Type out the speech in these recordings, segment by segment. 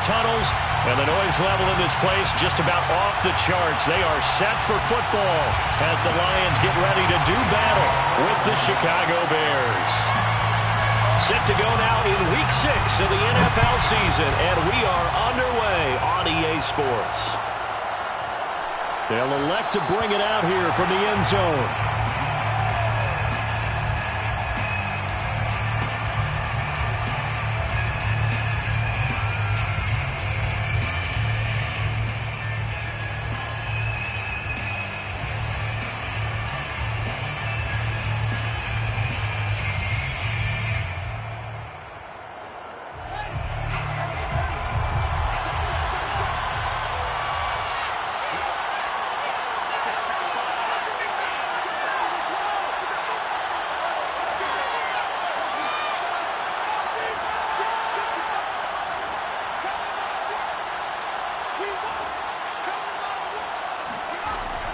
tunnels, and the noise level in this place just about off the charts. They are set for football as the Lions get ready to do battle with the Chicago Bears. Set to go now in Week 6 of the NFL season, and we are underway on EA Sports. They'll elect to bring it out here from the end zone.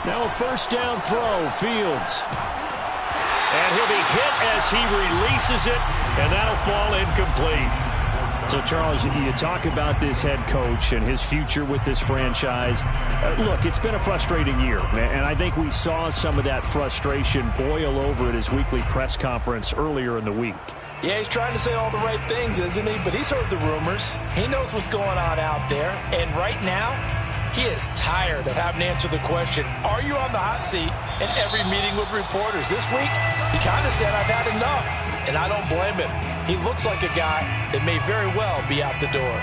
Now a first down throw, Fields. And he'll be hit as he releases it, and that'll fall incomplete. So, Charles, you talk about this head coach and his future with this franchise. Look, it's been a frustrating year, and I think we saw some of that frustration boil over at his weekly press conference earlier in the week. Yeah, he's trying to say all the right things, isn't he? But he's heard the rumors. He knows what's going on out there, and right now, he is tired of having to answer the question, are you on the hot seat, in every meeting with reporters. This week, he kind of said, I've had enough, and I don't blame him. He looks like a guy that may very well be out the door.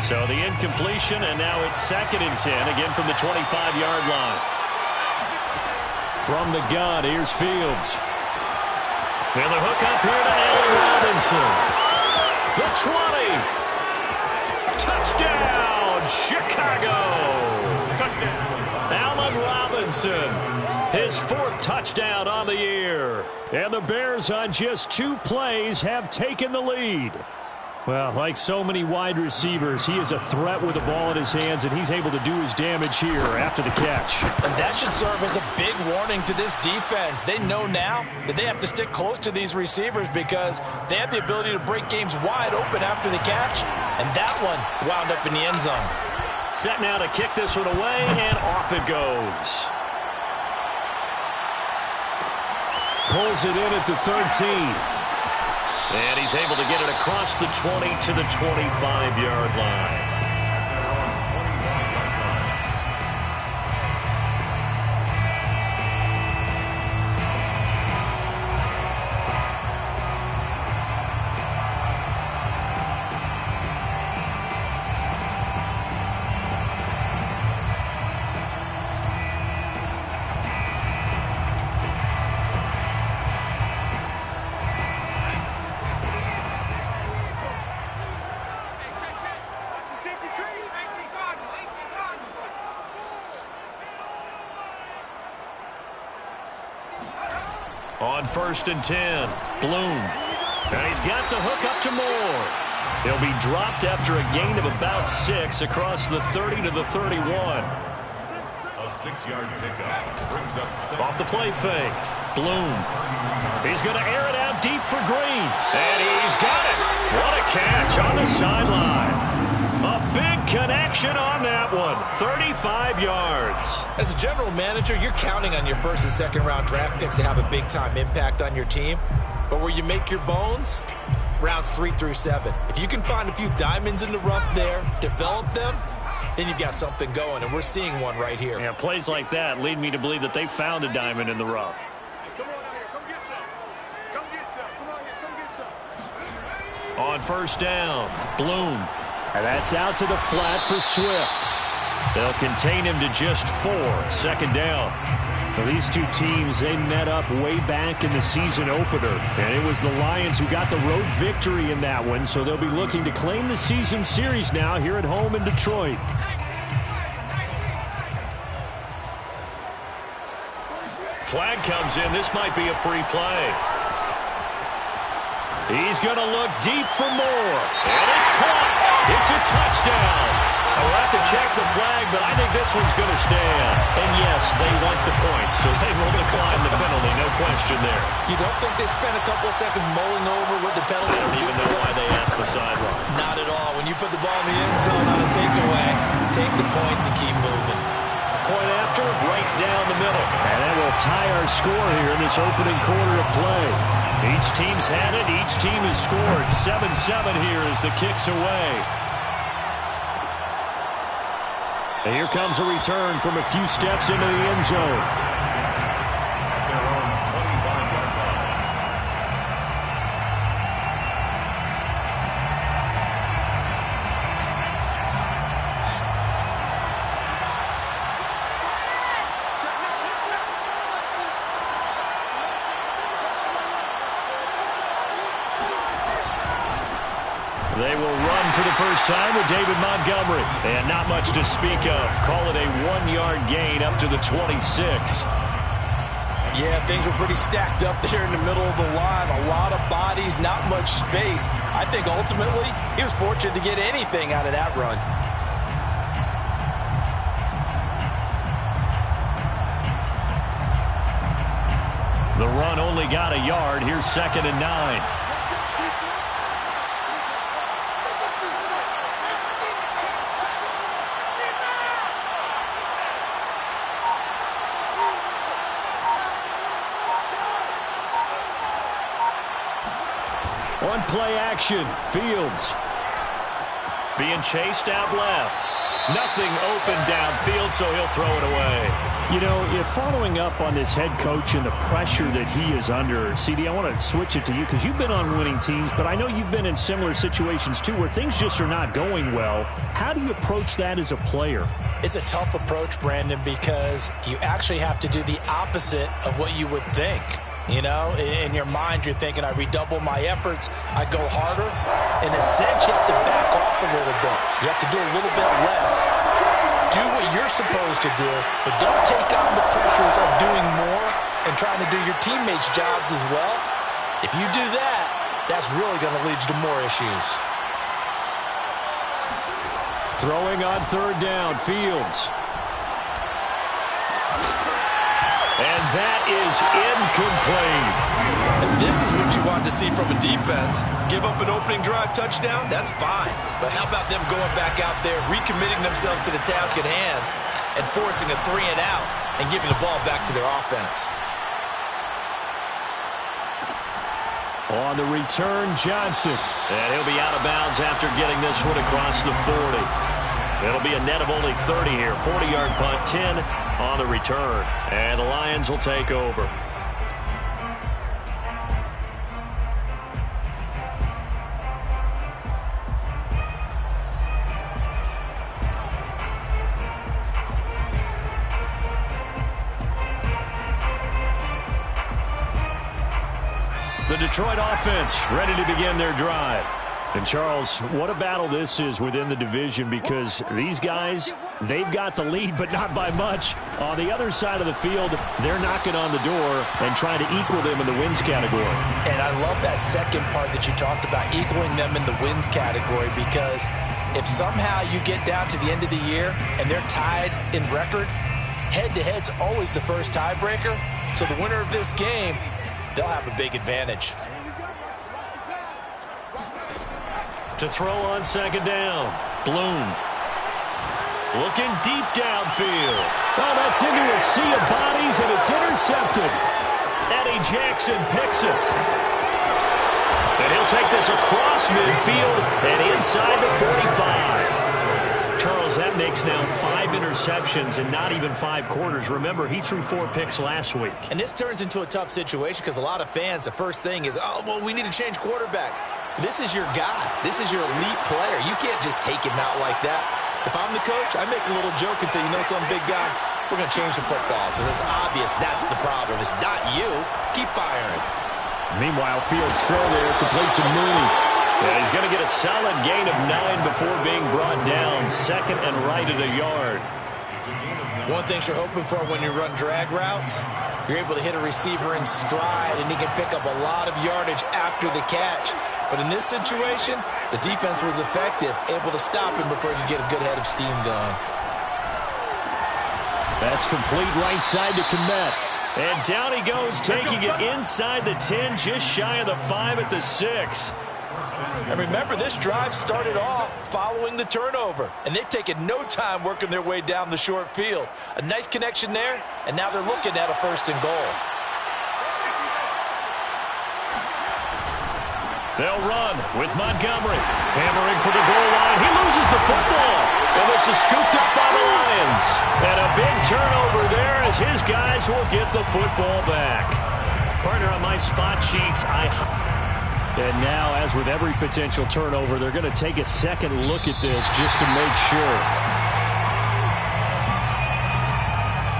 So the incompletion, and now it's 2nd and 10, again from the 25-yard line. From the gun, here's Fields. And the hook up here to Allen Robinson. The 20. Touchdown, Chicago. Touchdown. Allen Robinson, his 4th touchdown on the year. And the Bears on just 2 plays have taken the lead. Well, like so many wide receivers, he is a threat with the ball in his hands, and he's able to do his damage here after the catch. And that should serve as a big warning to this defense. They know now that they have to stick close to these receivers because they have the ability to break games wide open after the catch. And that one wound up in the end zone. Set now to kick this one away, and off it goes. Pulls it in at the 13. And he's able to get it across the 20 to the 25-yard line. On 1st and 10, Bloom. And he's got the hook up to Moore. He'll be dropped after a gain of about 6 across the 30 to the 31. A 6-yard pickup brings up 7. Off the play fake, Bloom. He's going to air it out deep for Green. And he's got it. What a catch on the sideline. A big connection on that one. 35 yards. As a general manager, you're counting on your 1st and 2nd round draft picks to have a big-time impact on your team. But where you make your bones, rounds 3 through 7. If you can find a few diamonds in the rough there, develop them, then you've got something going, and we're seeing one right here. Yeah, plays like that lead me to believe that they found a diamond in the rough. Come on out here. Come get some. Come get some. Come on here. Come get some. On 1st down, Bloom. And that's out to the flat for Swift. They'll contain him to just 4, 2nd down. So these two teams, they met up way back in the season opener. And it was the Lions who got the road victory in that one. So they'll be looking to claim the season series now here at home in Detroit. Flag comes in. This might be a free play. He's going to look deep for more. And it's caught. It's a touchdown. We'll have to check the flag, but I think this one's going to stand. And yes, they want the points, so they will decline the penalty, no question there. You don't think they spent a couple of seconds mulling over what the penalty I don't even know why they asked the sideline. Not at all. When you put the ball in the end zone on a takeaway, take the points and keep moving. Point after, right down the middle. And that will tie our score here in this opening quarter of play. Each team's had it. Each team has scored. 7-7 here as the kick's away. And here comes a return from a few steps into the end zone. They will run for the first time with David Montgomery. And not much to speak of. Call it a 1-yard gain up to the 26. Yeah, things were pretty stacked up there in the middle of the line. A lot of bodies, not much space. I think ultimately he was fortunate to get anything out of that run. The run only got a yard. Here's 2nd and 9. On play action, Fields being chased out left. Nothing open downfield, so he'll throw it away. You know, if following up on this head coach and the pressure that he is under, CD, I want to switch it to you because you've been on winning teams, but I know you've been in similar situations too where things just are not going well. How do you approach that as a player? It's a tough approach, Brandon, because you actually have to do the opposite of what you would think. You know, in your mind, you're thinking, I redouble my efforts, I go harder. In a sense, you have to back off a little bit. You have to do a little bit less. Do what you're supposed to do, but don't take on the pressures of doing more and trying to do your teammates' jobs as well. If you do that, that's really going to lead you to more issues. Throwing on 3rd down, Fields. And that is incomplete. And this is what you want to see from a defense. Give up an opening drive touchdown, that's fine. But how about them going back out there, recommitting themselves to the task at hand, and forcing a 3-and-out and giving the ball back to their offense? On the return, Johnson. And he'll be out of bounds after getting this one across the 40. It'll be a net of only 30 here. 40-yard punt, 10 on the return. And the Lions will take over. The Detroit offense ready to begin their drive. And, Charles, what a battle this is within the division because these guys, they've got the lead, but not by much. On the other side of the field, they're knocking on the door and trying to equal them in the wins category. And I love that second part that you talked about, equaling them in the wins category, because if somehow you get down to the end of the year and they're tied in record, head-to-head's always the first tiebreaker. So the winner of this game, they'll have a big advantage. To throw on 2nd down, Bloom. Looking deep downfield. Well, that's into a sea of bodies, and it's intercepted. Eddie Jackson picks it. And he'll take this across midfield and inside the 45. Charles, that makes now 5 interceptions in not even 5 quarters. Remember, he threw 4 picks last week. And this turns into a tough situation because a lot of fans, the first thing is, oh, well, we need to change quarterbacks. This is your guy. This is your elite player. You can't just take him out like that. If I'm the coach, I make a little joke and say, you know something, big guy, we're going to change the football. So it's obvious that's the problem. It's not you. Keep firing. Meanwhile, Fields throw there, complete to Mooney. And he's going to get a solid gain of 9 before being brought down. 2nd and right at a yard. One thing you're hoping for when you run drag routes, You're able to hit a receiver in stride, and he can pick up a lot of yardage after the catch. But in this situation, the defense was effective, able to stop him before he could get a good head of steam going. That's complete right side to Kmet. And down he goes, taking it inside the 10, just shy of the 5 at the 6. And remember, this drive started off following the turnover, and they've taken no time working their way down the short field. A nice connection there, and now they're looking at a 1st and goal. They'll run with Montgomery. Hammering for the goal line. He loses the football. And this is scooped up by the Lions. And a big turnover there as his guys will get the football back. Partner, on my spot sheets, and now, as with every potential turnover, they're going to take a second look at this just to make sure.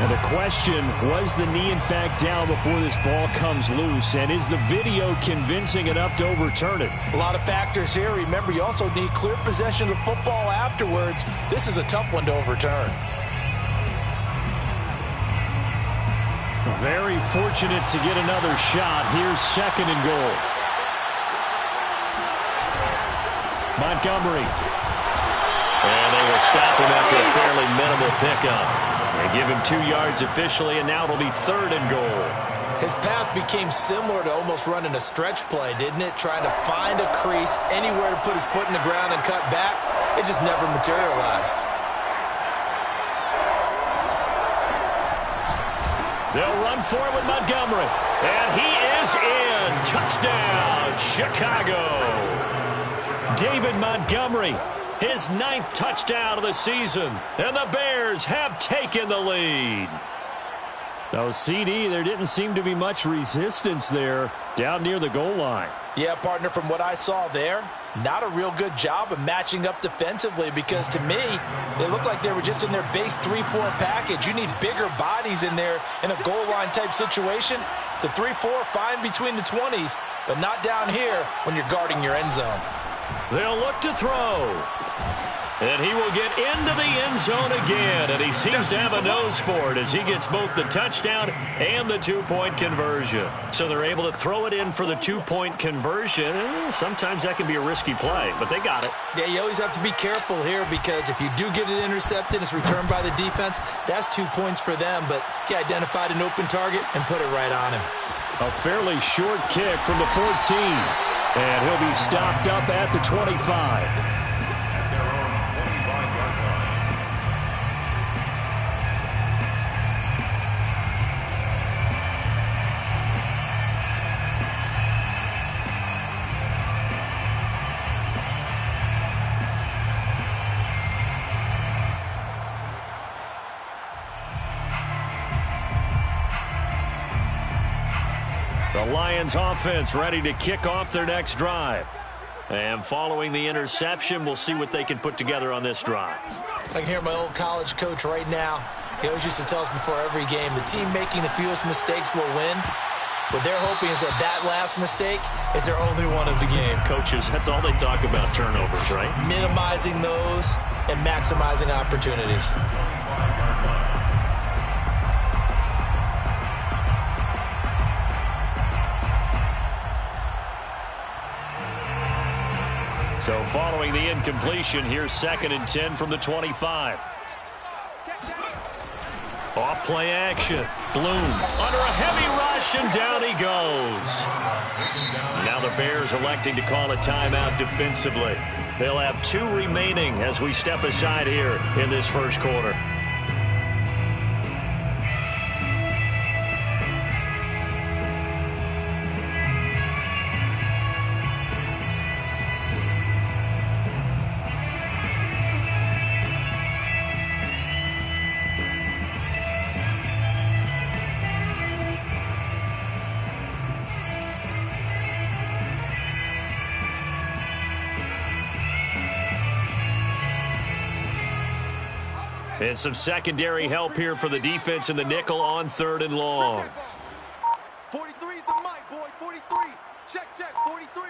And the question, was the knee in fact down before this ball comes loose? And is the video convincing enough to overturn it? A lot of factors here. Remember, you also need clear possession of the football afterwards. This is a tough one to overturn. Very fortunate to get another shot. Here's 2nd and goal. Montgomery. And they will stop him after a fairly minimal pickup. They give him 2 yards officially, and now it'll be 3rd and goal. His path became similar to almost running a stretch play, didn't it? Trying to find a crease, anywhere to put his foot in the ground and cut back. It just never materialized. They'll run for it with Montgomery. And he is in. Touchdown, Chicago. David Montgomery, his 9th touchdown of the season. And the Bears have taken the lead. No, CD, there didn't seem to be much resistance there down near the goal line. Yeah, partner, from what I saw there, not a real good job of matching up defensively, because to me, they looked like they were just in their base 3-4 package. You need bigger bodies in there in a goal line type situation. The 3-4, fine between the 20s, but not down here when you're guarding your end zone. They'll look to throw. And he will get into the end zone again, and he seems to have a nose for it as he gets both the touchdown and the 2-point conversion. So they're able to throw it in for the 2-point conversion. Sometimes that can be a risky play, but they got it. Yeah, you always have to be careful here, because if you do get it intercepted, it's returned by the defense, that's 2 points for them, but he identified an open target and put it right on him. A fairly short kick from the 14, and he'll be stopped up at the 25. The Lions offense ready to kick off their next drive. And following the interception, we'll see what they can put together on this drive. I can hear my old college coach right now. He always used to tell us before every game, the team making the fewest mistakes will win. What they're hoping is that that last mistake is their only one of the game. Coaches, that's all they talk about, turnovers, right? Minimizing those and maximizing opportunities. So following the incompletion, here's 2nd and 10 from the 25. Off play action. Bloom under a heavy rush, and down he goes. Now the Bears electing to call a timeout defensively. They'll have 2 remaining as we step aside here in this first quarter. And some secondary help here for the defense in the nickel on 3rd and long. 43 is the mic, boy. 43. Check, 43.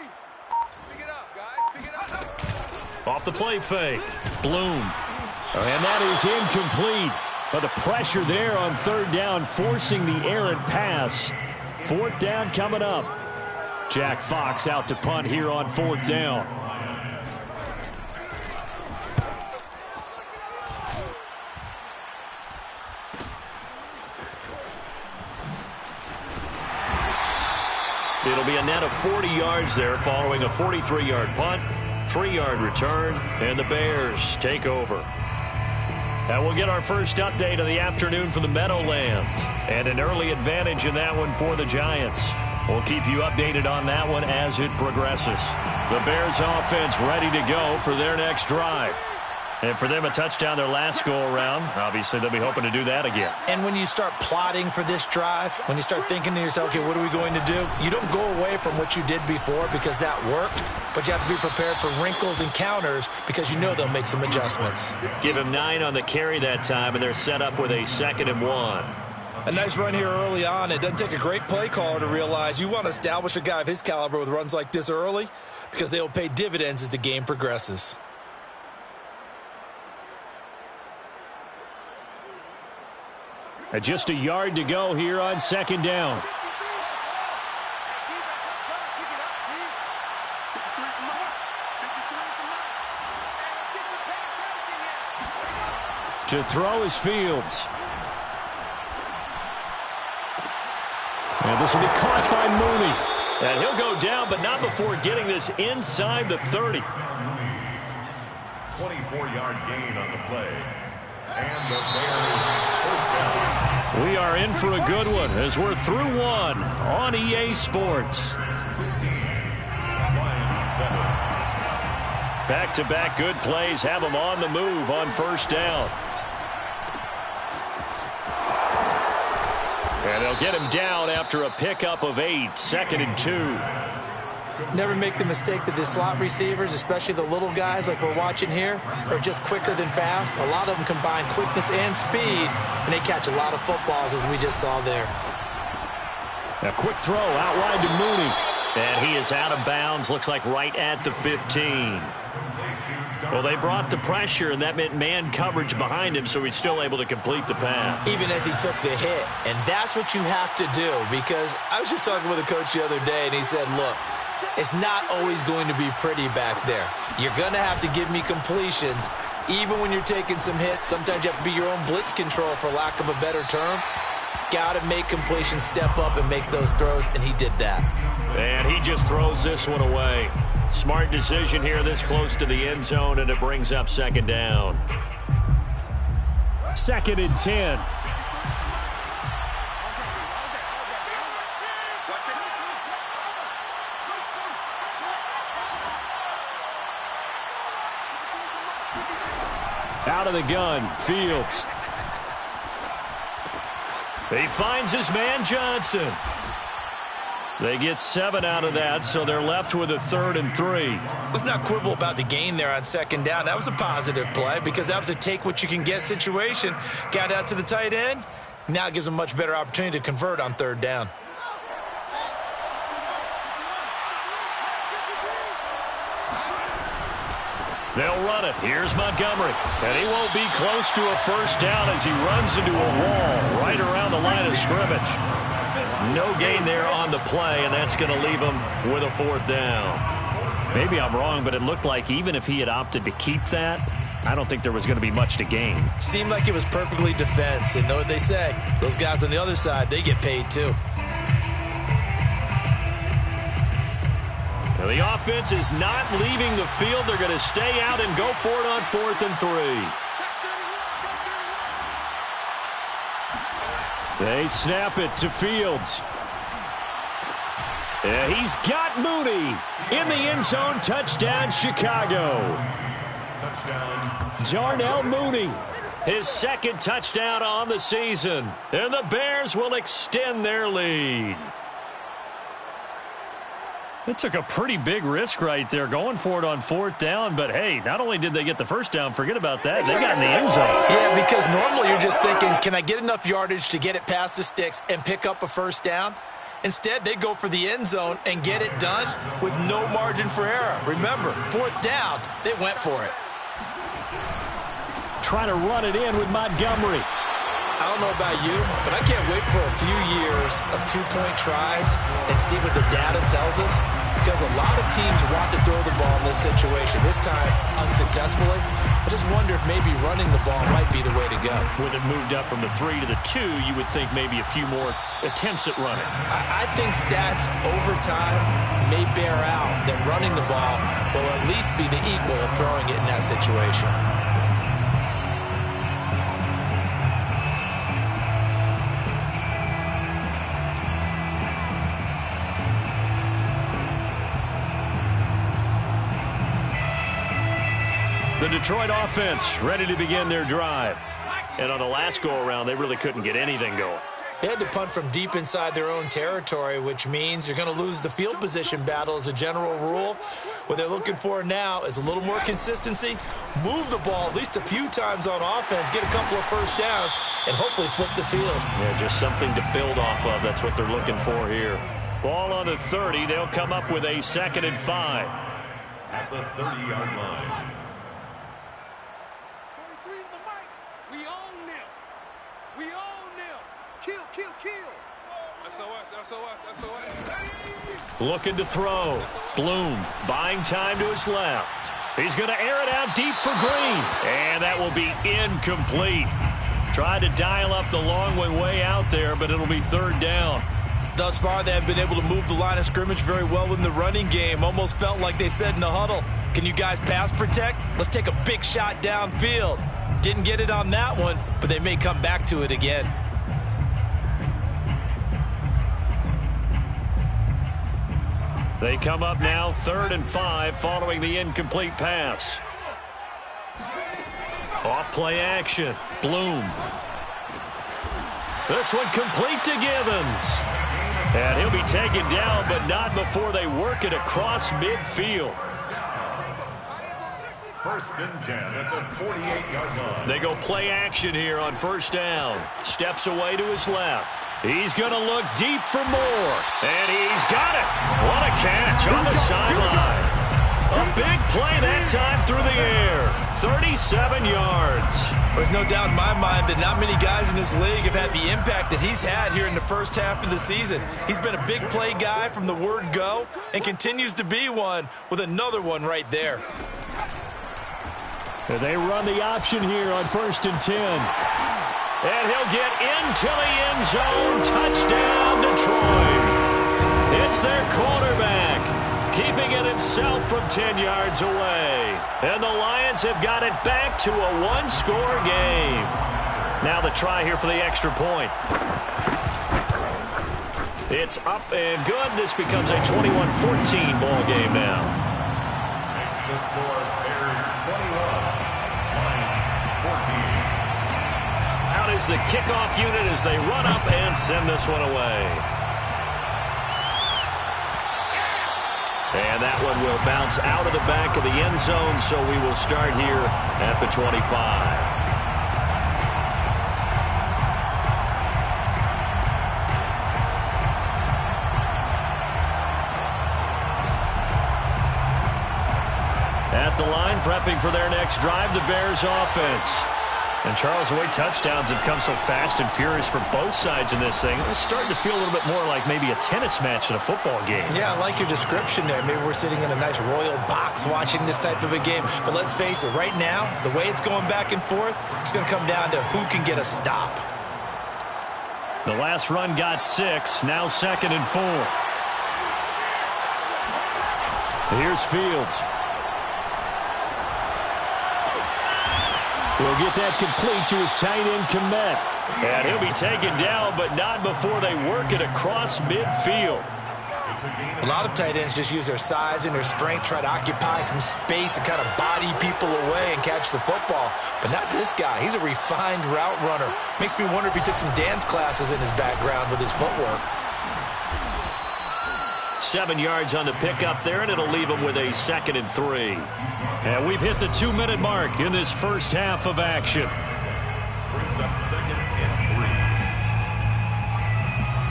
Pick it up, guys. Pick it up. Off the play fake. Bloom. And that is incomplete. But the pressure there on third down, forcing the errant pass. Fourth down coming up. Jack Fox out to punt here on fourth down. It'll be a net of 40 yards there following a 43-yard punt, 3-yard return, and the Bears take over. And we'll get our first update of the afternoon for the Meadowlands, and an early advantage in that one for the Giants. We'll keep you updated on that one as it progresses. The Bears offense ready to go for their next drive. And for them, a touchdown their last go-around. Obviously, they'll be hoping to do that again. And when you start plotting for this drive, when you start thinking to yourself, okay, what are we going to do? You don't go away from what you did before because that worked, but you have to be prepared for wrinkles and counters because you know they'll make some adjustments. Give him 9 on the carry that time, and they're set up with a 2nd and 1. A nice run here early on. It doesn't take a great play caller to realize you want to establish a guy of his caliber with runs like this early because they will pay dividends as the game progresses. Just a yard to go here on second down. To throw is Fields. And this will be caught by Mooney. And he'll go down, but not before getting this inside the 30. 24-yard gain on the play. And the Bears first down. We are in for a good one as we're through one on EA Sports. Back-to-back good plays have them on the move on first down. And they'll get him down after a pickup of 8, 2nd and 2. Never make the mistake that the slot receivers, especially the little guys like we're watching here, are just quicker than fast. A lot of them combine quickness and speed, and they catch a lot of footballs, as we just saw there. A quick throw out wide to Mooney. And he is out of bounds, looks like right at the 15. Well, they brought the pressure, and that meant man coverage behind him, so he's still able to complete the pass. Even as he took the hit. And that's what you have to do, because I was just talking with a coach the other day, and he said, look, it's not always going to be pretty back there. You're going to have to give me completions. Even when you're taking some hits, sometimes you have to be your own blitz control, for lack of a better term. Got to make completions, step up and make those throws, and he did that. And he just throws this one away. Smart decision here this close to the end zone, and it brings up second down. 2nd and 10. Out of the gun, Fields. He finds his man Johnson. They get 7 out of that, so they're left with a 3rd and 3. Let's not quibble about the gain there on second down. That was a positive play because that was a take-what-you-can-get situation. Got out to the tight end. Now it gives them a much better opportunity to convert on third down. They'll run it. Here's Montgomery. And he won't be close to a first down as he runs into a wall right around the line of scrimmage. No gain there on the play, and that's going to leave him with a 4th down. Maybe I'm wrong, but it looked like even if he had opted to keep that, I don't think there was going to be much to gain. Seemed like it was perfectly defense. And know what they say? Those guys on the other side, they get paid too. Now, the offense is not leaving the field. They're going to stay out and go for it on 4th and 3. They snap it to Fields. Yeah, he's got Mooney in the end zone. Touchdown, Chicago. Touchdown. Darnell Mooney. His 2nd touchdown on the season. And the Bears will extend their lead. It took a pretty big risk right there going for it on 4th down. But, hey, not only did they get the first down, forget about that. They got in the end zone. Yeah, because normally you're just thinking, can I get enough yardage to get it past the sticks and pick up a first down? Instead, they go for the end zone and get it done with no margin for error. Remember, 4th down, they went for it. Trying to run it in with Montgomery. don't know about you, but I can't wait for a few years of two-point tries and see what the data tells us, because a lot of teams want to throw the ball in this situation, this time unsuccessfully. I just wonder if maybe running the ball might be the way to go. With it moved up from the 3 to the 2, you would think maybe a few more attempts at running. I think stats over time may bear out that running the ball will at least be the equal of throwing it in that situation. The Detroit offense ready to begin their drive. And on the last go-around, they really couldn't get anything going. They had to punt from deep inside their own territory, which means you're going to lose the field position battle as a general rule. What they're looking for now is a little more consistency, move the ball at least a few times on offense, get a couple of first downs, and hopefully flip the field. Yeah, just something to build off of. That's what they're looking for here. Ball on the 30. They'll come up with a 2nd and 5. At the 30-yard line. Looking to throw. Bloom buying time to his left. He's going to air it out deep for Green. And that will be incomplete. Tried to dial up the long way out there, but it'll be 3rd down. Thus far, they have been able to move the line of scrimmage very well in the running game. Almost felt like they said in the huddle, can you guys pass protect? Let's take a big shot downfield. Didn't get it on that one, but they may come back to it again. They come up now 3rd and 5 following the incomplete pass. Off play action. Bloom. This one complete to Givens. And he'll be taken down, but not before they work it across midfield. 1st and 10 at the 48-yard line. They go play action here on 1st down. Steps away to his left. He's going to look deep for more. And he's got it. What a catch on the sideline. A big play that time through the air. 37 yards. There's no doubt in my mind that not many guys in this league have had the impact that he's had here in the first half of the season. He's been a big play guy from the word go and continues to be one with another one right there. They run the option here on 1st and 10. And he'll get into the end zone. Touchdown, Detroit. It's their quarterback, keeping it himself from 10 yards away. And the Lions have got it back to a one-score game. Now the try here for the extra point. It's up and good. This becomes a 21-14 ball game now. Makes the score Bears 21, Lions 14. Out is the kickoff unit as they run up and send this one away. And that one will bounce out of the back of the end zone, so we will start here at the 25. At the line, prepping for their next drive, the Bears offense. And Charles, the way touchdowns have come so fast and furious for both sides in this thing, it's starting to feel a little bit more like maybe a tennis match in a football game. Yeah, I like your description there. Maybe we're sitting in a nice royal box watching this type of a game. But let's face it, right now, the way it's going back and forth, it's going to come down to who can get a stop. The last run got 6, now 2nd and 4. Here's Fields. He'll get that complete to his tight end, Kmet. And he'll be taken down, but not before they work it across midfield. A lot of tight ends just use their size and their strength, try to occupy some space and kind of body people away and catch the football. But not this guy. He's a refined route runner. Makes me wonder if he took some dance classes in his background with his footwork. 7 yards on the pickup there, and it'll leave him with a 2nd and 3. And we've hit the 2-minute mark in this first half of action. Brings up 2nd and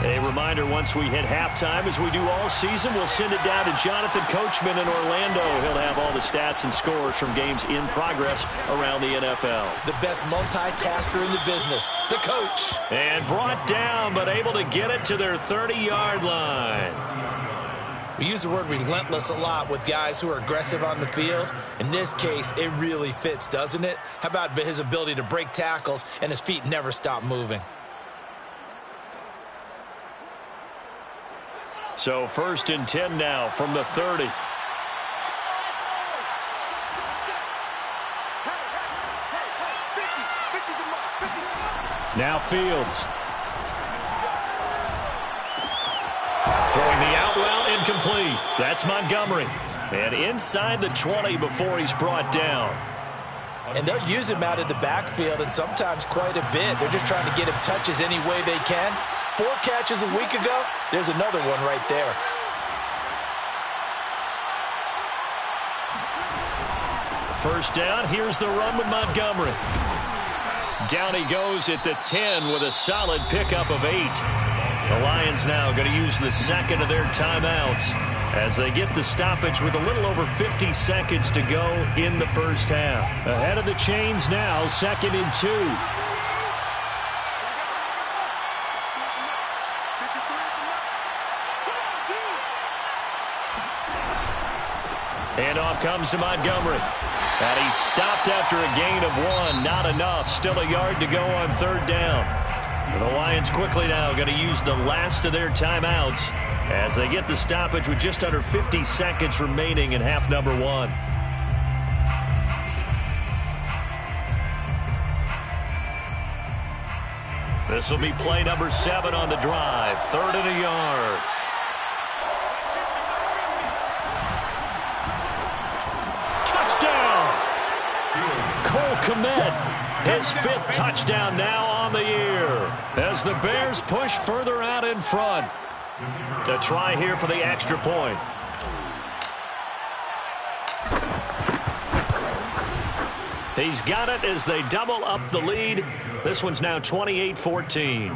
3. A reminder, once we hit halftime, as we do all season, we'll send it down to Jonathan Coachman in Orlando. He'll have all the stats and scores from games in progress around the NFL. The best multitasker in the business, the coach. And brought down, but able to get it to their 30-yard line. We use the word relentless a lot with guys who are aggressive on the field. In this case, it really fits, doesn't it? How about his ability to break tackles and his feet never stop moving? So 1st and 10 now from the 30. Now Fields. Throwing the out route incomplete. That's Montgomery. And inside the 20 before he's brought down. And they'll use him out of the backfield, and sometimes quite a bit. They're just trying to get him touches any way they can. 4 catches a week ago. There's another one right there. First down. Here's the run with Montgomery. Down he goes at the 10 with a solid pickup of 8. The Lions now going to use the second of their timeouts as they get the stoppage with a little over 50 seconds to go in the first half. Ahead of the chains now, 2nd and 2. Handoff comes to Montgomery. And he's stopped after a gain of 1. Not enough. Still a yard to go on 3rd down. The Lions quickly now going to use the last of their timeouts as they get the stoppage with just under 50 seconds remaining in half number 1. This will be play number 7 on the drive. 3rd and a yard. Touchdown! Cole Kmet, his 5th touchdown now on the year as the Bears push further out in front. To try here for the extra point. He's got it as they double up the lead. This one's now 28-14. Bears 28,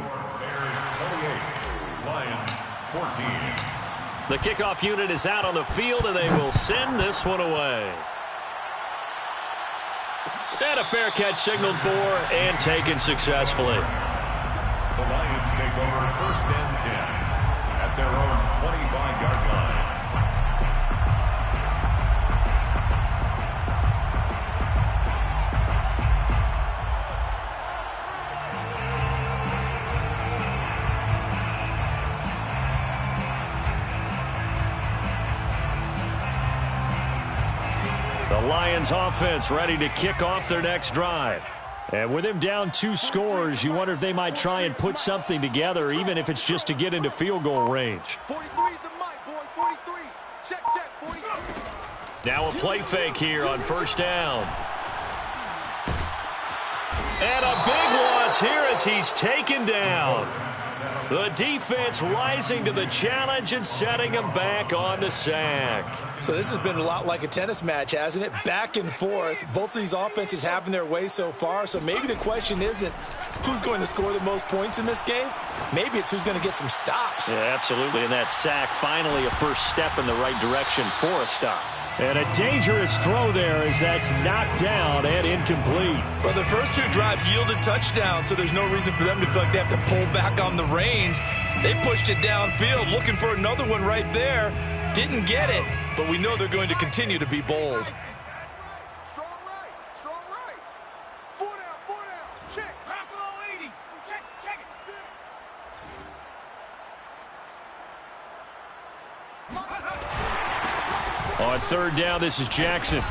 Lions 14. The kickoff unit is out on the field, and they will send this one away. And a fair catch signaled for and taken successfully. The Lions take over 1st and 10 at their own 25-yard line. The Lions offense ready to kick off their next drive. And with him down 2 scores, you wonder if they might try and put something together, even if it's just to get into field goal range. 43 is the mic, boy. 43. Check, 43. Now a play fake here on 1st down. And a big loss here as he's taken down. The defense rising to the challenge and setting him back on the sack. So this has been a lot like a tennis match, hasn't it? Back and forth. Both of these offenses having their way so far. So maybe the question isn't who's going to score the most points in this game. Maybe it's who's going to get some stops. Yeah, absolutely. And that sack, finally a first step in the right direction for a stop. And a dangerous throw there as that's knocked down and incomplete. But the first 2 drives yielded touchdowns, so there's no reason for them to feel like they have to pull back on the reins. They pushed it downfield, looking for another one right there. Didn't get it, but we know they're going to continue to be bold. Strong right. Strong right. 4 down. 4 down. Check. Drop below 80. Check it. 6. On 3rd down, this is Jackson.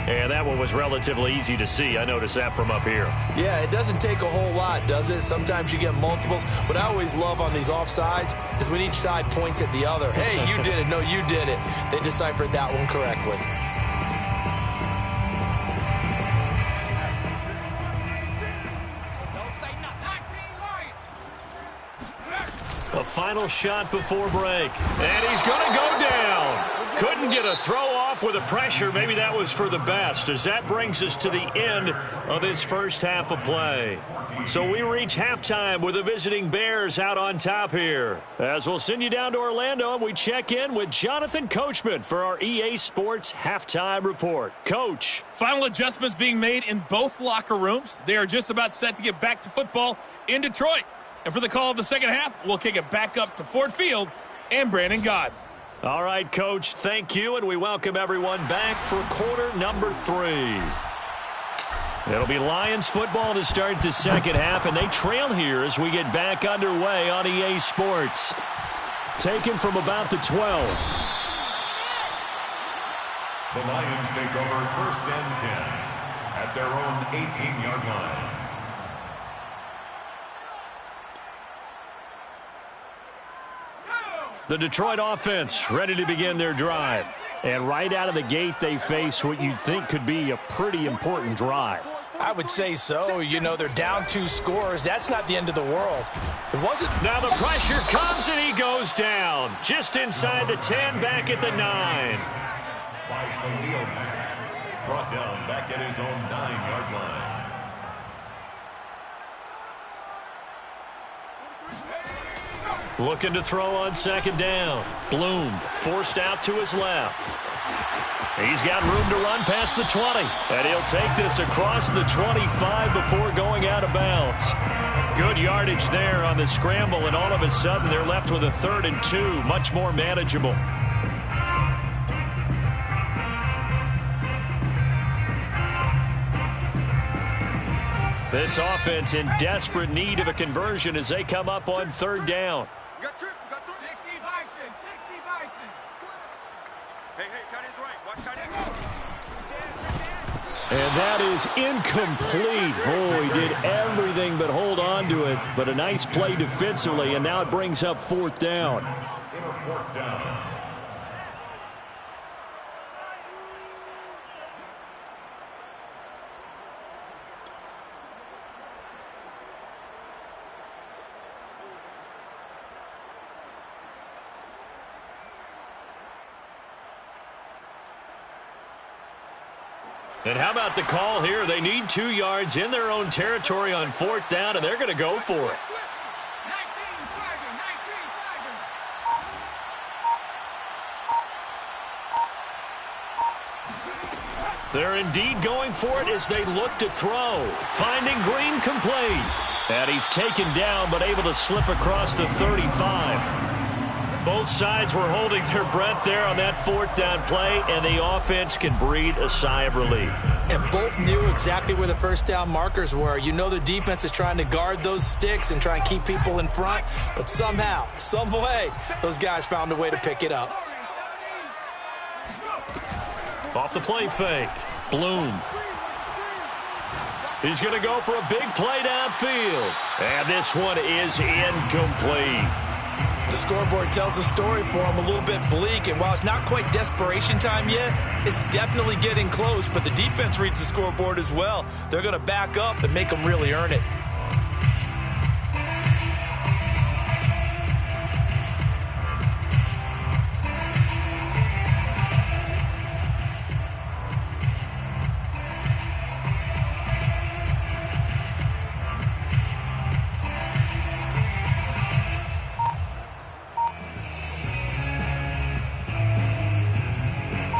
And that one was relatively easy to see. I noticed that from up here. Yeah, it doesn't take a whole lot, does it? Sometimes you get multiples. What I always love on these offsides is when each side points at the other. Hey, you did it. No, you did it. They deciphered that one correctly. A final shot before break. And he's going to go down. Couldn't get a throw off off with the pressure. Maybe that was for the best, as that brings us to the end of this first half of play. So we reach halftime with the visiting Bears out on top here. As we'll send you down to Orlando, and we check in with Jonathan Coachman for our EA Sports Halftime Report. Coach. Final adjustments being made in both locker rooms. They are just about set to get back to football in Detroit. And for the call of the second half, we'll kick it back up to Ford Field and Brandon Gott. All right, Coach, thank you, and we welcome everyone back for quarter number 3. It'll be Lions football to start the second half, and they trail here as we get back underway on EA Sports. Taken from about the 12. The Lions take over 1st and 10 at their own 18-yard line. The Detroit offense ready to begin their drive. And right out of the gate, they face what you'd think could be a pretty important drive. I would say so. You know, they're down 2 scores. That's not the end of the world. It wasn't. Now the pressure comes, and he goes down. Just inside the 10, back at the 9. Brought down back at his own 9-yard line. Looking to throw on second down. Bloom forced out to his left. He's got room to run past the 20. And he'll take this across the 25 before going out of bounds. Good yardage there on the scramble, and all of a sudden they're left with a 3rd and 2. Much more manageable. This offense in desperate need of a conversion as they come up on 3rd down. We got trips. We got 60 Bison. 60 Bison. Hey, tight end's right. Watch tight end. And that is incomplete. Oh, he did everything but hold on to it. But a nice play defensively, and now it brings up 4th down. 4th down. And how about the call here? They need 2 yards in their own territory on 4th down, and they're going to go for it. 19, they're indeed going for it as they look to throw. Finding Green complete. And he's taken down, but able to slip across the 35. Both sides were holding their breath there on that 4th down play, and the offense can breathe a sigh of relief. And both knew exactly where the 1st down markers were. You know the defense is trying to guard those sticks and try and keep people in front, but somehow, some way, those guys found a way to pick it up. Off the play fake, Bloom. He's going to go for a big play downfield, and this one is incomplete. The scoreboard tells a story for him, a little bit bleak, and while it's not quite desperation time yet, it's definitely getting close, but the defense reads the scoreboard as well. They're going to back up and make them really earn it.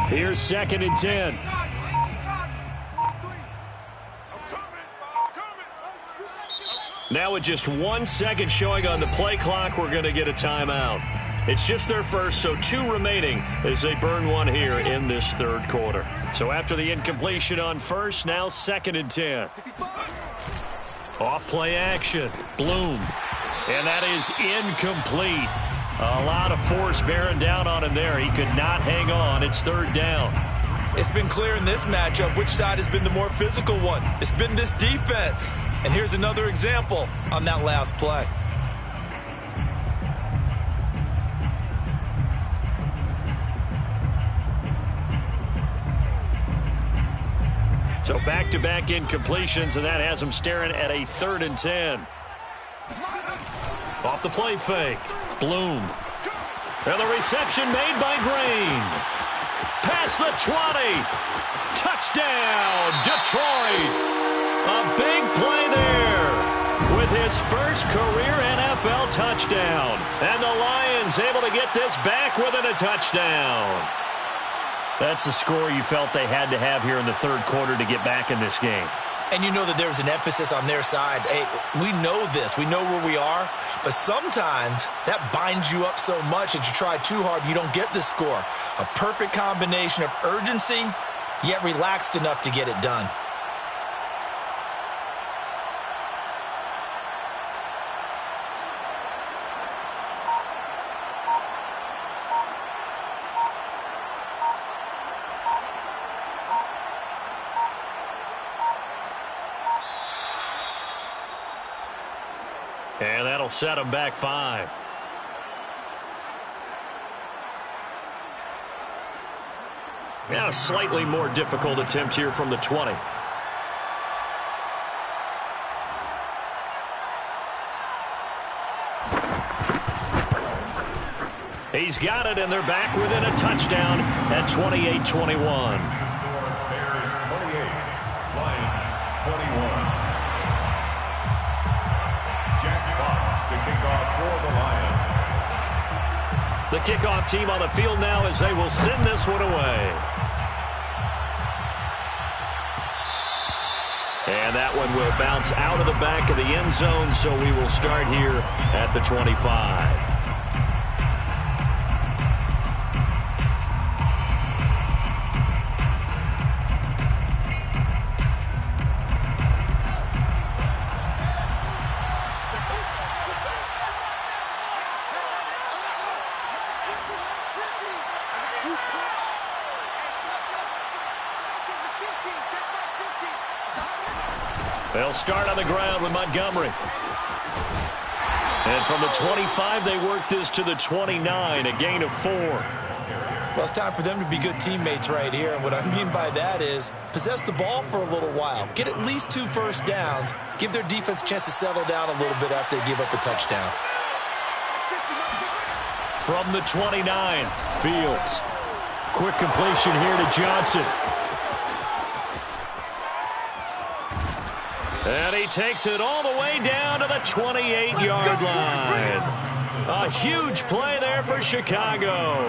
Here's 2nd and 10. Now with just 1 second showing on the play clock, we're going to get a timeout. It's just their first, so 2 remaining as they burn 1 here in this 3rd quarter. So after the incompletion on 1st, now 2nd and 10. Off play action, Bloom. And that is incomplete. A lot of force bearing down on him there. He could not hang on. It's 3rd down. It's been clear in this matchup which side has been the more physical one. It's been this defense. And here's another example on that last play. So back-to-back incompletions, and that has him staring at a 3rd and 10. Off the play fake, Bloom. And the reception made by Green. Past the 20. Touchdown, Detroit. A big play there with his first career NFL touchdown. And the Lions able to get this back within a touchdown. That's the score you felt they had to have here in the third quarter to get back in this game. And you know that there was an emphasis on their side. Hey, we know this. We know where we are. But sometimes that binds you up so much that you try too hard, you don't get the score. A perfect combination of urgency, yet relaxed enough to get it done. And that'll set him back 5. Now a slightly more difficult attempt here from the 20. He's got it, and they're back within a touchdown at 28-21. Bears 28, Lions 21. Jack Fox to kick off for the Lions. The kickoff team on the field now as they will send this one away. And that one will bounce out of the back of the end zone, so we will start here at the 25. They'll start on the ground with Montgomery. And from the 25, they work this to the 29, a gain of 4. Well, it's time for them to be good teammates right here. And what I mean by that is possess the ball for a little while. Get at least 2 first downs. Give their defense a chance to settle down a little bit after they give up a touchdown. From the 29, Fields. Quick completion here to Johnson. And he takes it all the way down to the 28-yard line. A huge play there for Chicago.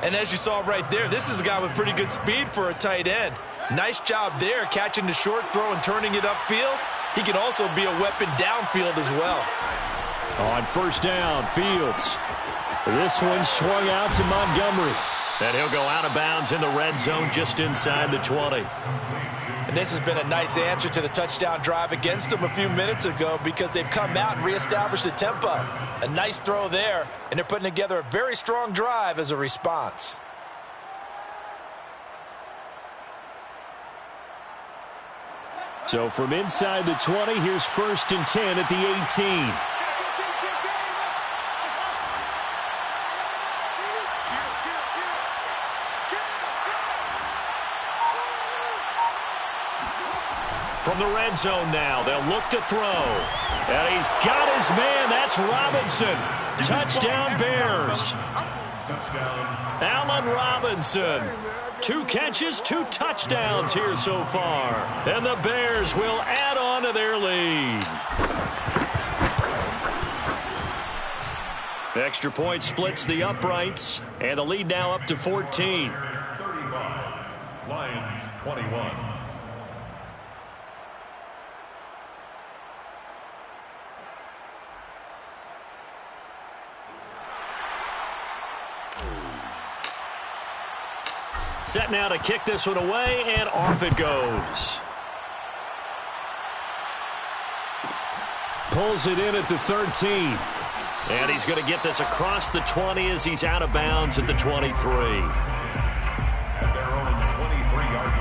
And as you saw right there, this is a guy with pretty good speed for a tight end. Nice job there, catching the short throw and turning it upfield. He can also be a weapon downfield as well. On first down, Fields. This one swung out to Montgomery. And he'll go out of bounds in the red zone just inside the 20. And this has been a nice answer to the touchdown drive against them a few minutes ago because they've come out and reestablished the tempo. A nice throw there, and they're putting together a very strong drive as a response. So from inside the 20, here's 1st and 10 at the 18. From the red zone now, they'll look to throw. And he's got his man. That's Robinson. Touchdown, Bears. Touchdown. Allen Robinson. 2 catches, 2 touchdowns here so far. And the Bears will add on to their lead. Extra point splits the uprights. And the lead now up to 14. 35. Lions 21. Set now to kick this one away, and off it goes. Pulls it in at the 13. And he's going to get this across the 20 as he's out of bounds at the 23. At their own 23-yard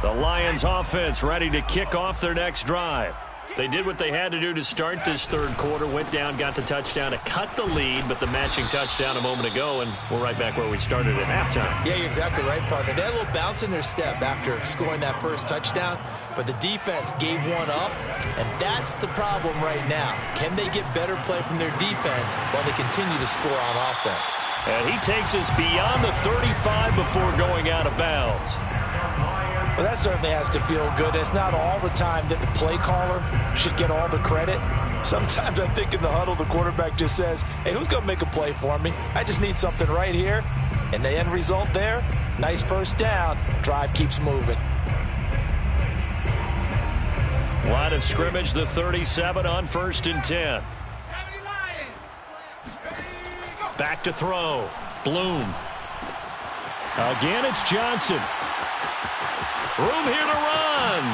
line. The Lions offense ready to kick off their next drive. They did what they had to do to start this third quarter, went down, got the touchdown to cut the lead, but the matching touchdown a moment ago, and we're right back where we started at halftime. Yeah, you're exactly right, partner. They had a little bounce in their step after scoring that first touchdown, but the defense gave one up, and that's the problem right now. Can they get better play from their defense while they continue to score on offense? And he takes us beyond the 35 before going out of bounds. Well, that certainly has to feel good. It's not all the time that the play caller should get all the credit. Sometimes I think in the huddle, the quarterback just says, hey, who's going to make a play for me? I just need something right here. And the end result there, nice first down. Drive keeps moving. Line of scrimmage, the 37 on 1st and 10. Back to throw. Bloom. Again, it's Johnson. Room here to run.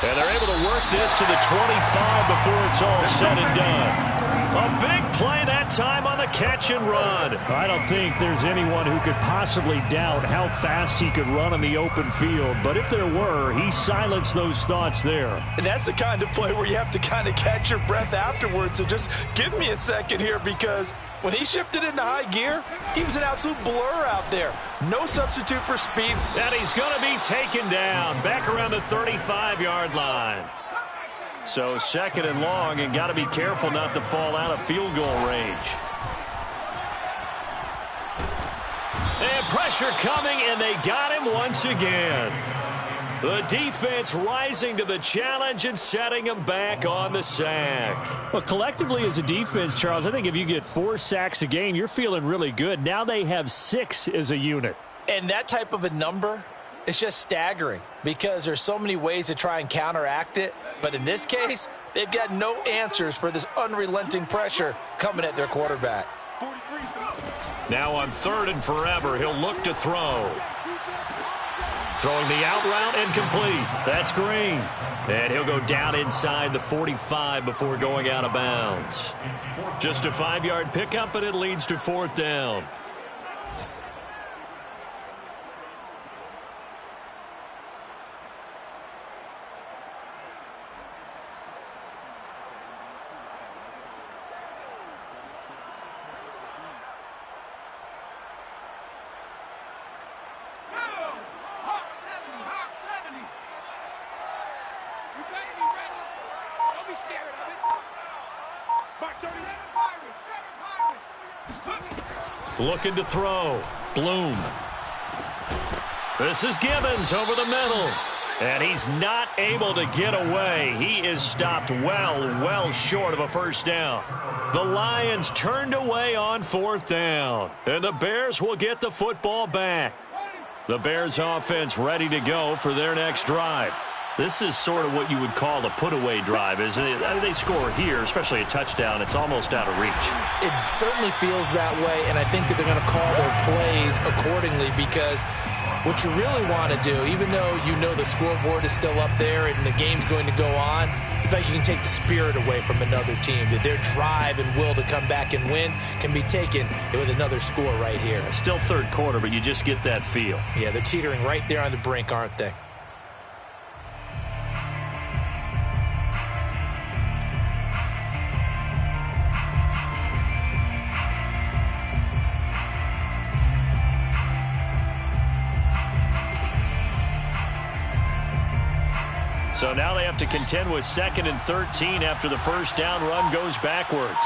And they're able to work this to the 25 before it's all said and done. A big play that time on the catch and run. I don't think there's anyone who could possibly doubt how fast he could run on the open field. But if there were, he silenced those thoughts there. And that's the kind of play where you have to kind of catch your breath afterwards. So just give me a second here, because when he shifted into high gear, he was an absolute blur out there. No substitute for speed. And he's going to be taken down back around the 35-yard line. So 2nd and long, and got to be careful not to fall out of field goal range. And pressure coming, and they got him once again. The defense rising to the challenge and setting them back on the sack. Well, collectively as a defense, Charles, I think if you get 4 sacks a game, you're feeling really good. Now they have 6 as a unit. And that type of a number, it's just staggering because there's so many ways to try and counteract it. But in this case, they've got no answers for this unrelenting pressure coming at their quarterback. Now on 3rd and forever, he'll look to throw. Throwing the out route and complete. That's Green. And he'll go down inside the 45 before going out of bounds. Just a 5-yard pickup, and it leads to 4th down. Looking to throw. Bloom. This is Gibbons over the middle. And he's not able to get away. He is stopped well short of a first down. The Lions turned away on 4th down. And the Bears will get the football back. The Bears offense ready to go for their next drive. This is sort of what you would call a put-away drive, isn't it? They score here, especially a touchdown. It's almost out of reach. It certainly feels that way, and I think that they're going to call their plays accordingly, because what you really want to do, even though you know the scoreboard is still up there and the game's going to go on, you feel like you can take the spirit away from another team, that their drive and will to come back and win can be taken with another score right here. Still 3rd quarter, but you just get that feel. Yeah, they're teetering right there on the brink, aren't they? So now they have to contend with 2nd and 13 after the first down run goes backwards.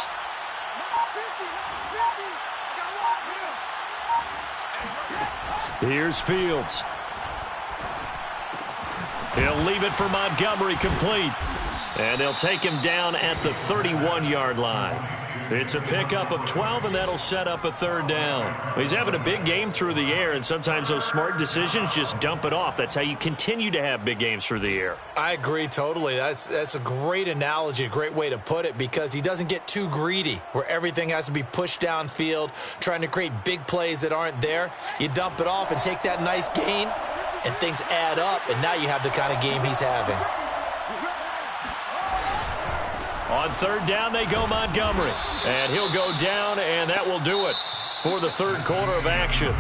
Here's Fields. He'll leave it for Montgomery, complete. And they'll take him down at the 31-yard line. It's a pickup of 12, and that'll set up a 3rd down. Well, he's having a big game through the air, and sometimes those smart decisions just dump it off. That's how you continue to have big games through the air. I agree totally. That's a great analogy, a great way to put it, because he doesn't get too greedy where everything has to be pushed downfield, trying to create big plays that aren't there. You dump it off and take that nice gain, and things add up, and now you have the kind of game he's having. On 3rd down, they go Montgomery. And he'll go down, and that will do it for the 3rd quarter of action.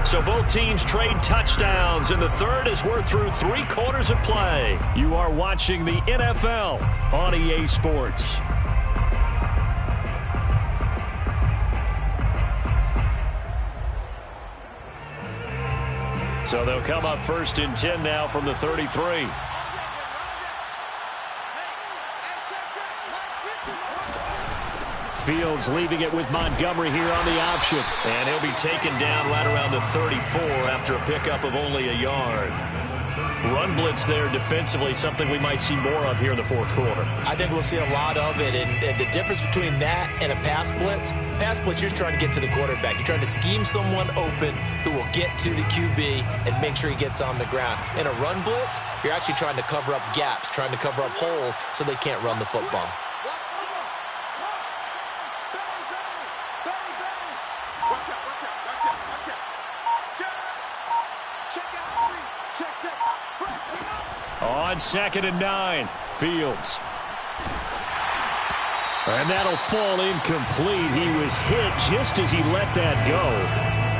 So both teams trade touchdowns, and the third as we're through 3 quarters of play. You are watching the NFL on EA Sports. So they'll come up 1st and 10 now from the 33. Fields leaving it with Montgomery here on the option. And he'll be taken down right around the 34 after a pickup of only a yard. Run blitz there defensively, something we might see more of here in the 4th quarter. I think we'll see a lot of it, and the difference between that and a pass blitz, you're trying to get to the quarterback. You're trying to scheme someone open who will get to the QB and make sure he gets on the ground. In a run blitz, you're actually trying to cover up gaps, trying to cover up holes so they can't run the football. On 2nd and 9, Fields. And that'll fall incomplete. He was hit just as he let that go.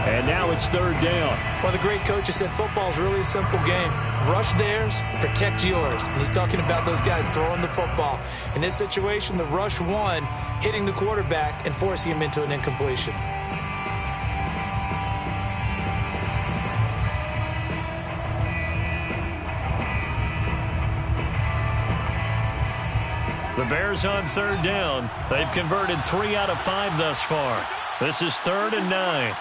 And now it's 3rd down. Well, the great coach has said football is really a simple game. Rush theirs, protect yours. And he's talking about those guys throwing the football. In this situation, the rush one, hitting the quarterback and forcing him into an incompletion. The Bears on 3rd down. They've converted 3 out of 5 thus far. This is 3rd and 9.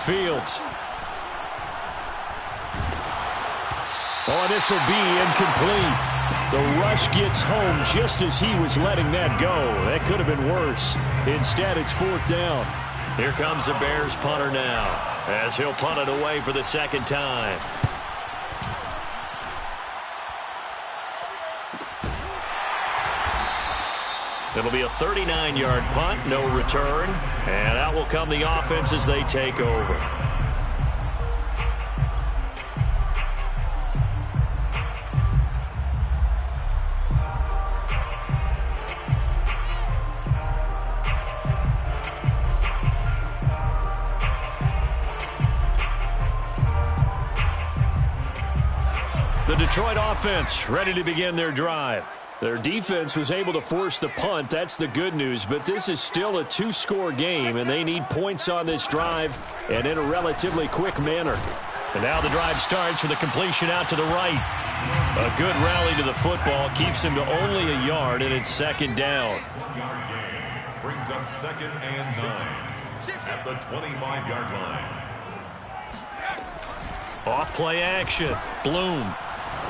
Fields. Oh, this will be incomplete. The rush gets home just as he was letting that go. That could have been worse. Instead, it's 4th down. Here comes the Bears punter now, as he'll punt it away for the 2nd time. It'll be a 39-yard punt, no return, and out will come the offense as they take over. The Detroit offense ready to begin their drive. Their defense was able to force the punt. That's the good news. But this is still a 2-score game, and they need points on this drive and in a relatively quick manner. And now the drive starts with a completion out to the right. A good rally to the football keeps him to only a yard, and it's 2nd down. Brings up 2nd and 9 at the 25-yard line. Off play action. Bloom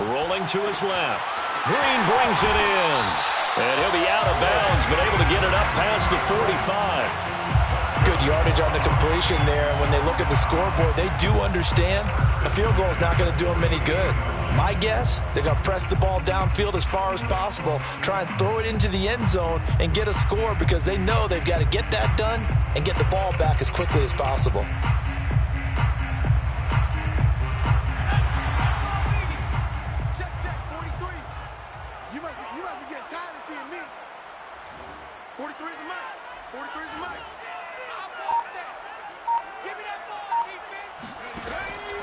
rolling to his left. Green brings it in. And he'll be out of bounds, but able to get it up past the 45. Good yardage on the completion there. And when they look at the scoreboard, they do understand a field goal is not going to do them any good. My guess, they're going to press the ball downfield as far as possible, try and throw it into the end zone and get a score because they know they've got to get that done and get the ball back as quickly as possible.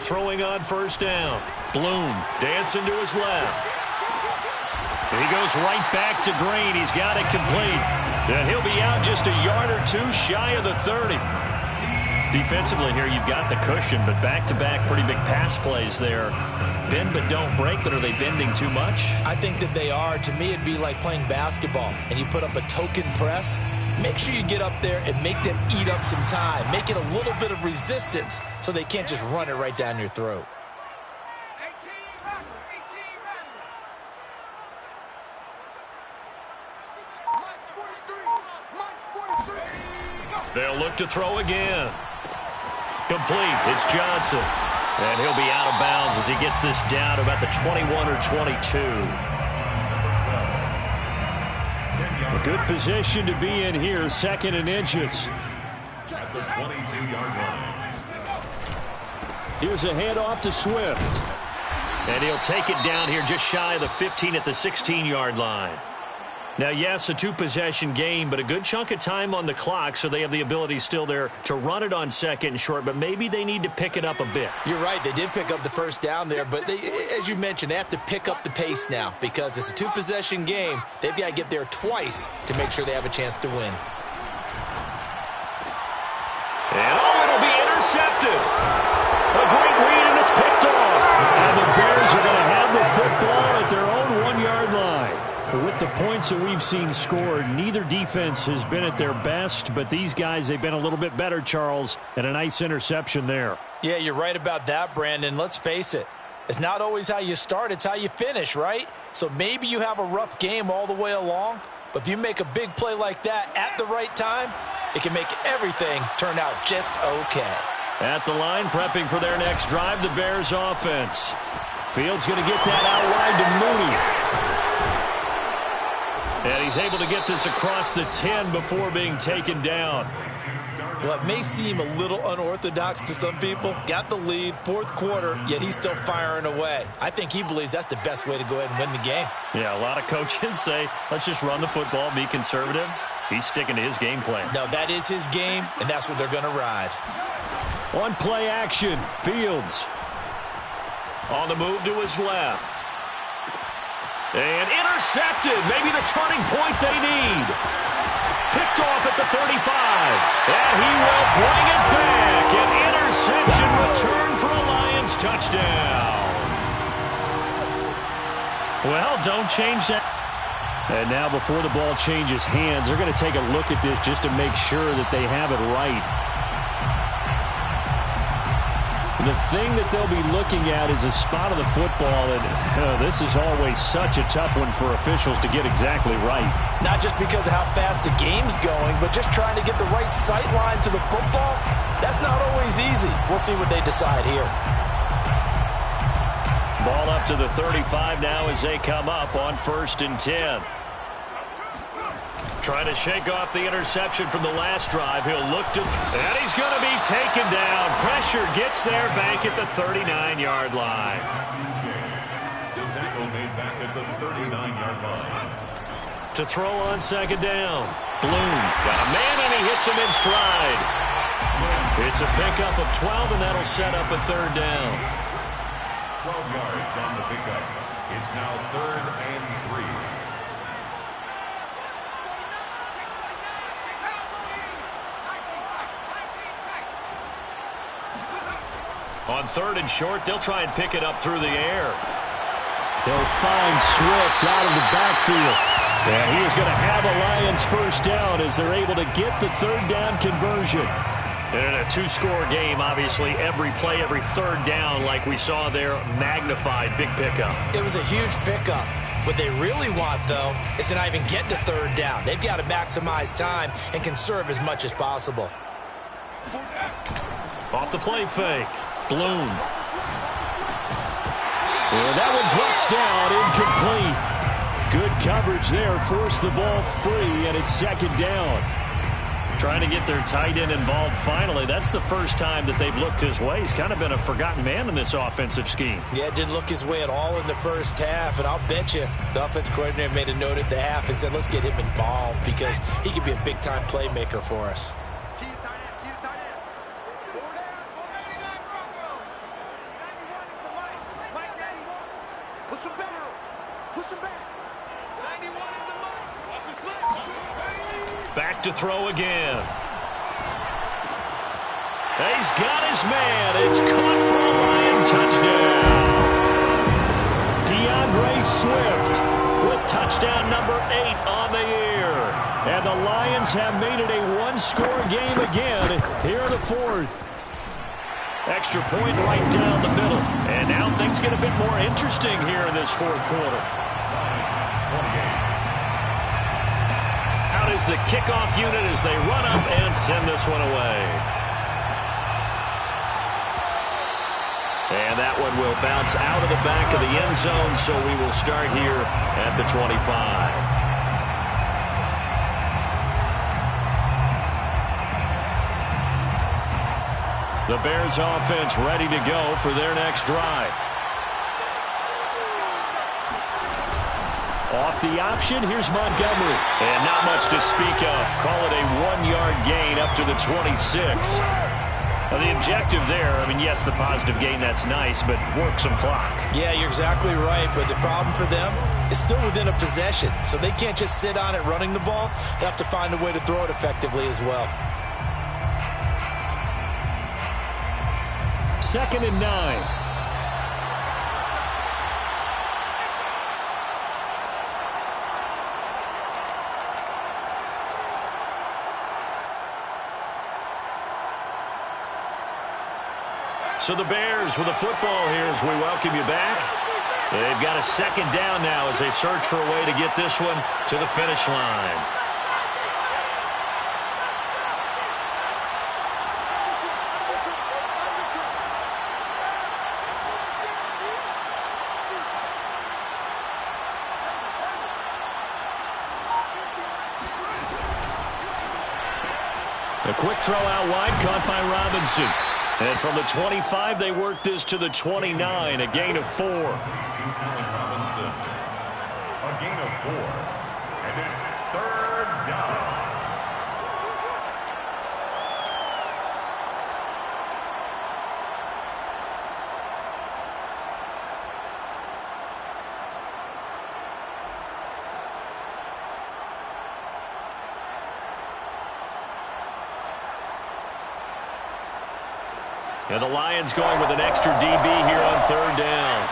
Throwing on 1st down. Bloom dancing to his left. He goes right back to Green. He's got it complete. And he'll be out just a yard or 2 shy of the 30. Defensively here, you've got the cushion, but back-to-back pretty big pass plays there. Bend but don't break, but are they bending too much? I think that they are. To me, it'd be like playing basketball, and you put up a token press. Make sure you get up there and make them eat up some time. Make it a little bit of resistance so they can't just run it right down your throat. They'll look to throw again. Complete. It's Johnson. And he'll be out of bounds as he gets this down to about the 21 or 22. A good position to be in here, 2nd and inches. At the 22-yard line. Here's a handoff to Swift. And he'll take it down here just shy of the 15 at the 16-yard line. Now, yes, a two-possession game, but a good chunk of time on the clock, so they have the ability still there to run it on second and short, but maybe they need to pick it up a bit. You're right. They did pick up the first down there, but they, as you mentioned, they have to pick up the pace now because it's a two-possession game. They've got to get there twice to make sure they have a chance to win. And, it'll be intercepted. A great read, and it's picked off. And the Bears are going to have the football at their own 1-yard line. But with the points that we've seen scored, neither defense has been at their best, but these guys, they've been a little bit better, Charles, and a nice interception there. Yeah, you're right about that, Brandon. Let's face it. It's not always how you start, it's how you finish, right? So maybe you have a rough game all the way along, but if you make a big play like that at the right time, it can make everything turn out just okay. At the line, prepping for their next drive, the Bears offense. Fields going to get that out wide to Mooney. And he's able to get this across the 10 before being taken down. Well, it may seem a little unorthodox to some people. Got the lead, fourth quarter, yet he's still firing away. I think he believes that's the best way to go ahead and win the game. Yeah, a lot of coaches say, let's just run the football, be conservative. He's sticking to his game plan. No, that is his game, and that's what they're going to ride. On play action, Fields. On the move to his left. And intercepted. Maybe the turning point they need. Picked off at the 35. And he will bring it back. An interception return for a Lions touchdown. Well, don't change that. And now before the ball changes hands, they're going to take a look at this just to make sure that they have it right. The thing that they'll be looking at is a spot of the football, and this is always such a tough one for officials to get exactly right. Not just because of how fast the game's going, but just trying to get the right sight line to the football. That's not always easy. We'll see what they decide here. Ball up to the 35 now as they come up on 1st and 10. Trying to shake off the interception from the last drive. He'll look to, and he's going to be taken down. Pressure gets there back at the 39-yard line. The tackle made back at the 39-yard line. To throw on 2nd down. Bloom got a man, and he hits him in stride. It's a pickup of 12, and that'll set up a 3rd down. 12 yards on the pickup. It's now 3rd and 3. On 3rd and short, they'll try and pick it up through the air. They'll find Swift out of the backfield. And he is going to have a Lions 1st down as they're able to get the 3rd down conversion. And in a 2-score game, obviously, every play, every 3rd down, like we saw there, magnified, big pickup. It was a huge pickup. What they really want, though, is to not even get to 3rd down. They've got to maximize time and conserve as much as possible. Off the play fake. Bloom. And that one drops down, incomplete. Good coverage there, forced the ball free, and it's 2nd down. Trying to get their tight end involved finally. That's the first time that they've looked his way. He's kind of been a forgotten man in this offensive scheme. Yeah, it didn't look his way at all in the first half, and I'll bet you the offense coordinator made a note at the half and said, let's get him involved because he could be a big-time playmaker for us. Back to throw again. He's got his man. It's caught for a Lion touchdown. DeAndre Swift with touchdown number 8 on the year. And the Lions have made it a 1-score game again here in the 4th. Extra point right down the middle. And now things get a bit more interesting here in this 4th quarter. Out is the kickoff unit as they run up and send this one away. And that one will bounce out of the back of the end zone, so we will start here at the 25. The Bears offense ready to go for their next drive. Off the option, here's Montgomery. And not much to speak of. Call it a 1-yard gain up to the 26. Well, the objective there, I mean, yes, the positive gain, that's nice, but work some clock. Yeah, you're exactly right, but the problem for them is still within a possession, so they can't just sit on it running the ball. They have to find a way to throw it effectively as well. 2nd and 9. So the Bears with the football here as we welcome you back. They've got a 2nd down now as they search for a way to get this one to the finish line. A quick throw out wide, caught by Robinson. And from the 25, they work this to the 29, a gain of 4. Robinson, a gain of 4. And it's 3rd down. And the Lions going with an extra DB here on 3rd down.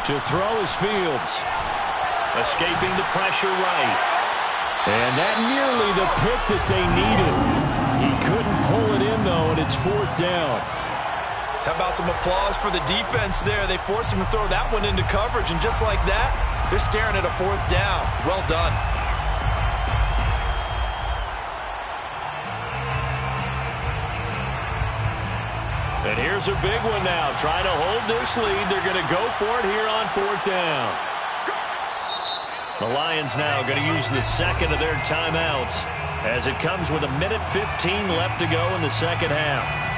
To throw is Fields. Escaping the pressure right. And that nearly the pick that they needed. He couldn't pull it in, though, and it's 4th down. How about some applause for the defense there? They forced him to throw that one into coverage, and just like that, they're staring at a 4th down. Well done. And here's a big one now. Trying to hold this lead. They're going to go for it here on 4th down. The Lions now going to use the 2nd of their timeouts as it comes with 1:15 left to go in the 2nd half.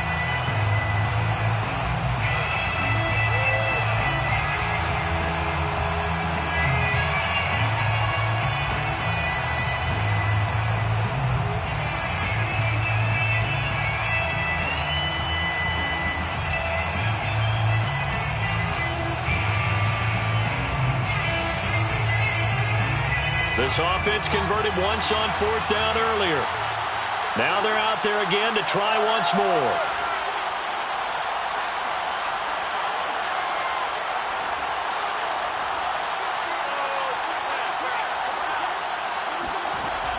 This offense converted once on 4th down earlier. Now they're out there again to try once more.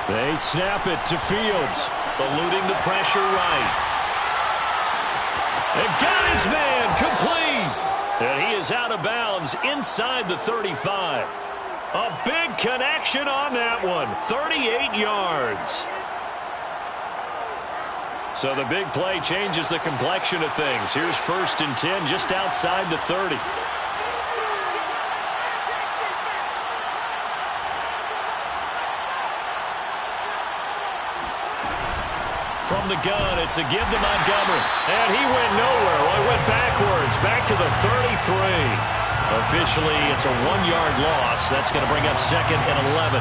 They snap it to Fields. Eluding the pressure right. And got his man complete. And he is out of bounds inside the 35. A big connection on that one. 38 yards. So the big play changes the complexion of things. Here's 1st and 10 just outside the 30. From the gun, it's a give to Montgomery. And he went nowhere. Well, he went backwards, back to the 33. Officially, it's a 1-yard loss. That's going to bring up 2nd and 11.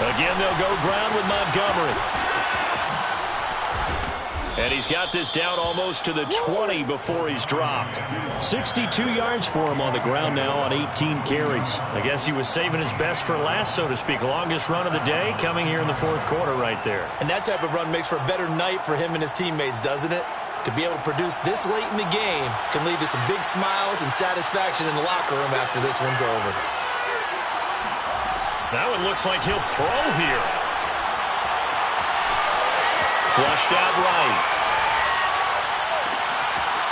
Again, they'll go ground with Montgomery. And he's got this down almost to the 20 before he's dropped. 62 yards for him on the ground now on 18 carries. I guess he was saving his best for last, so to speak. Longest run of the day coming here in the 4th quarter right there. And that type of run makes for a better night for him and his teammates, doesn't it? To be able to produce this late in the game can lead to some big smiles and satisfaction in the locker room after this one's over. That one looks like he'll throw here. Flushed out right.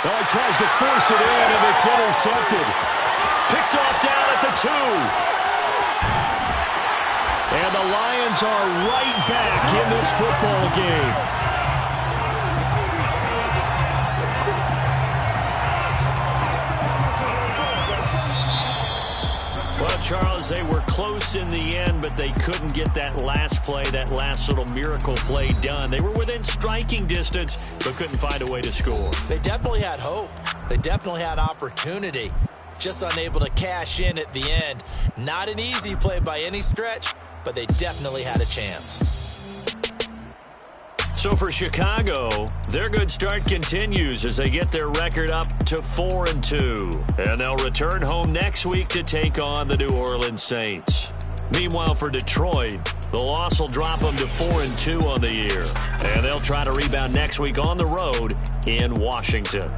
Oh, he tries to force it in, and it's intercepted. Picked off down at the 2. And the Lions are right back in this football game. Well, Charles, they were close in the end, but they couldn't get that last play, that last little miracle play done. They were within striking distance, but couldn't find a way to score. They definitely had hope. They definitely had opportunity. Just unable to cash in at the end. Not an easy play by any stretch, but they definitely had a chance. So for Chicago, their good start continues as they get their record up to 4-2. And they'll return home next week to take on the New Orleans Saints. Meanwhile, for Detroit, the loss will drop them to 4-2 on the year. And they'll try to rebound next week on the road in Washington.